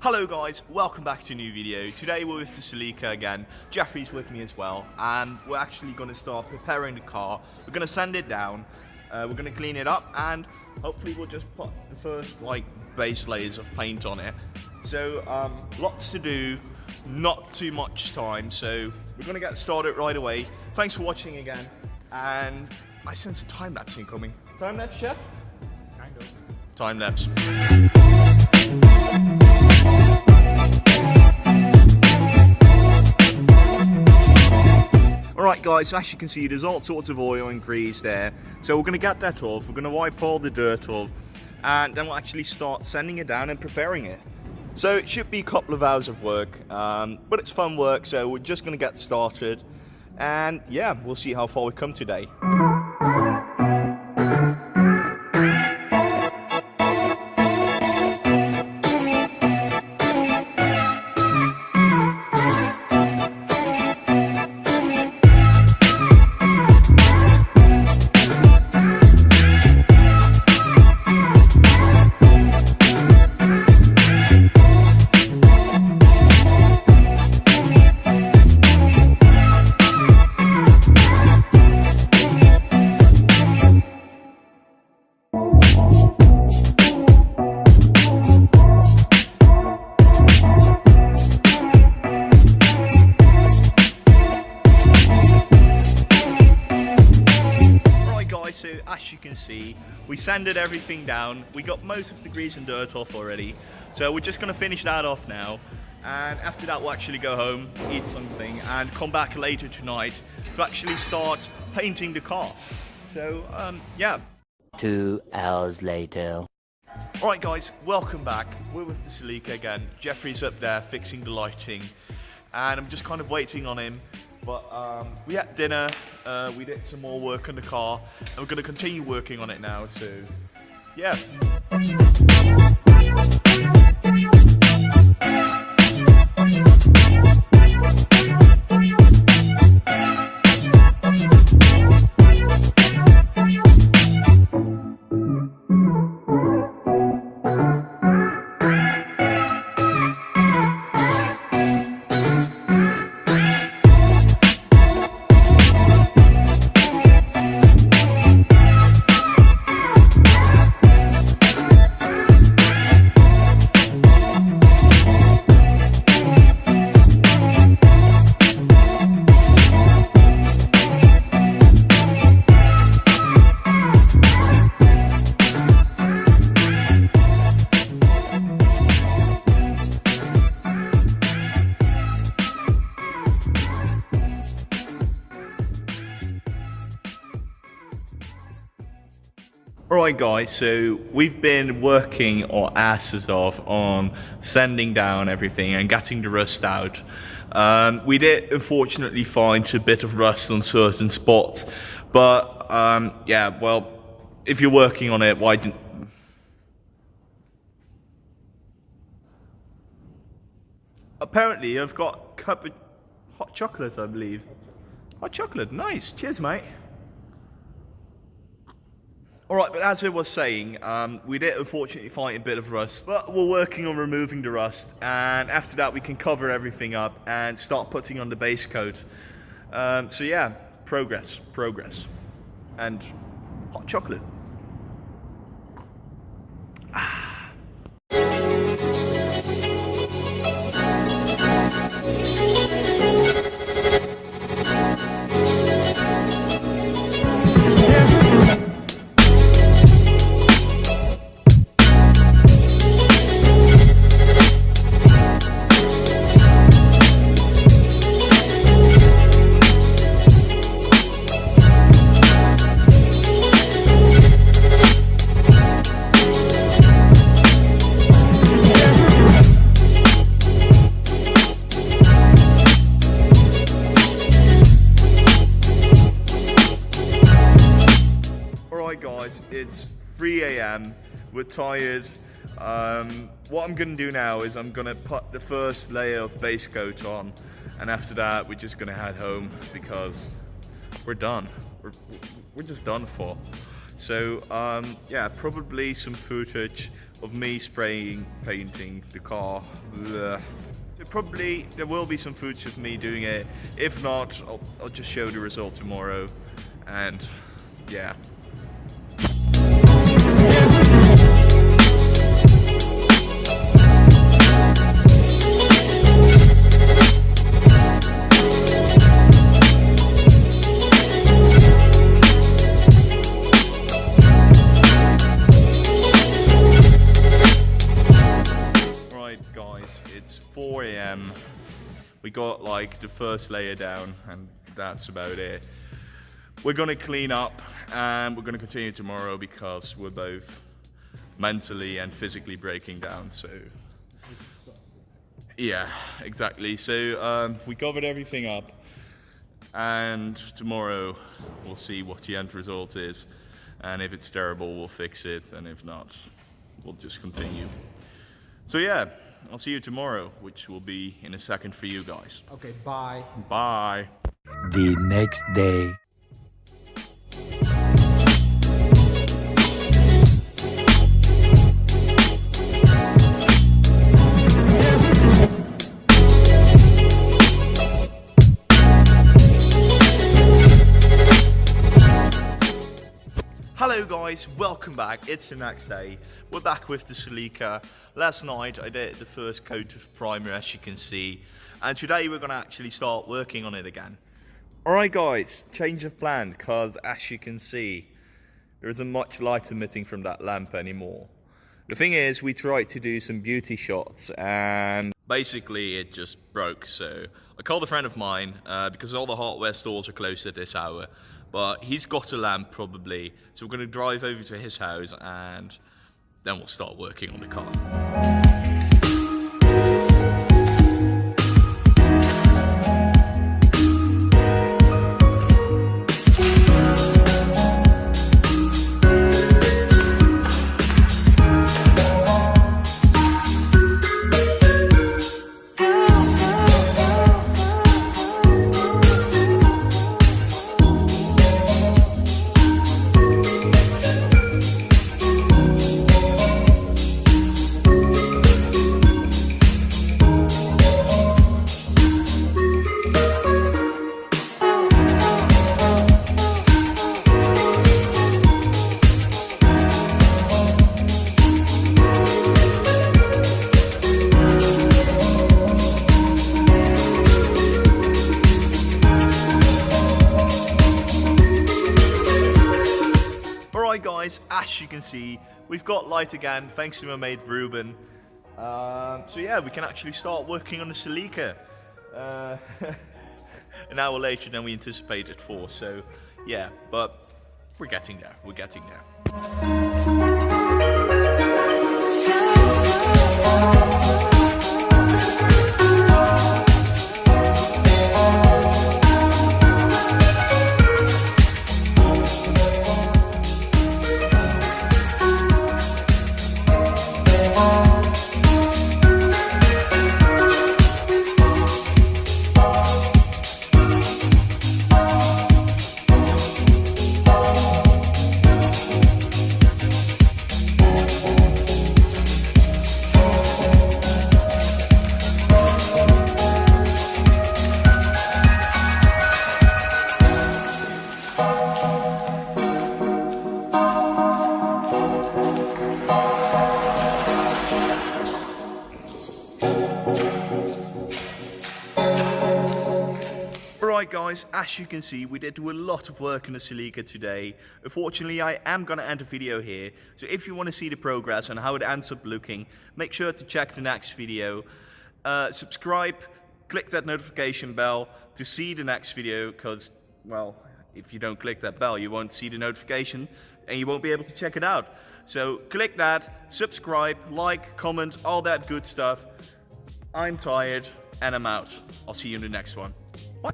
Hello guys, welcome back to a new video. Today we're with the Celica again. Jeffrey's with me as well, and we're actually going to start preparing the car. We're going to sand it down, we're going to clean it up, and hopefully we'll just put the first base layers of paint on it. So lots to do, not too much time, so we're going to get started right away. Thanks for watching again, and I sense a time lapse incoming. Time lapse, Jeff? Kind of. Time lapse. Alright guys, as you can see there's all sorts of oil and grease there, so we're going to get that off, we're going to wipe all the dirt off, and then we'll actually start sanding it down and preparing it. So it should be a couple of hours of work, but it's fun work, so we're just going to get started, and yeah, we'll see how far we come today. So as you can see, we sanded everything down, we got most of the grease and dirt off already, so we're just going to finish that off now, and after that we'll actually go home, eat something, and come back later tonight to actually start painting the car. So yeah. 2 hours later. Alright guys, welcome back. We're with the Celica again. Jeffrey's up there fixing the lighting, and I'm just kind of waiting on him. But we had dinner, we did some more work on the car, and we're going to continue working on it now, so yeah. Alright guys, so we've been working our asses off on sanding down everything and getting the rust out. We did unfortunately find a bit of rust on certain spots, but yeah, well, if you're working on it, why didn't... Apparently I've got a cup of hot chocolate, I believe. Hot chocolate, nice, cheers mate. Alright, but as I was saying, we did unfortunately find a bit of rust, but we're working on removing the rust, and after that we can cover everything up and start putting on the base coat. So yeah, progress, and hot chocolate. Guys, it's 3 AM, we're tired. What I'm gonna do now is I'm gonna put the first layer of base coat on, and after that we're just gonna head home because we're done. We're just done for. So yeah, probably some footage of me spraying, painting the car. Ugh. Probably there will be some footage of me doing it. If not, I'll just show the result tomorrow. And yeah. It's 4 AM. We got like the first layer down and that's about it. We're gonna clean up and we're gonna continue tomorrow because we're both mentally and physically breaking down. So yeah, exactly. So we covered everything up and tomorrow we'll see what the end result is. And if it's terrible, we'll fix it. And if not, we'll just continue. So yeah. I'll see you tomorrow, which will be in a second for you guys. Okay, bye. Bye. The next day. Hello guys, welcome back. It's the next day. We're back with the Celica. Last night I did the first coat of primer, as you can see, and today we're gonna actually start working on it again. Alright guys, change of plan, because as you can see, there isn't much light emitting from that lamp anymore. The thing is, we tried to do some beauty shots and basically it just broke. So I called a friend of mine because all the hardware stores are closed at this hour. But he's got a lamp probably, so we're going to drive over to his house and then we'll start working on the car. Alright guys, as you can see, we've got light again, thanks to my mate Ruben. So yeah, we can actually start working on the Celica. An hour later than we anticipated for, so yeah, but we're getting there, Alright guys, as you can see, we did do a lot of work on the Celica today. Unfortunately, I am going to end the video here, so if you want to see the progress and how it ends up looking, make sure to check the next video. Subscribe, click that notification bell to see the next video, because, well, if you don't click that bell, you won't see the notification and you won't be able to check it out. So click that, subscribe, like, comment, all that good stuff. I'm tired and I'm out. I'll see you in the next one. Bye.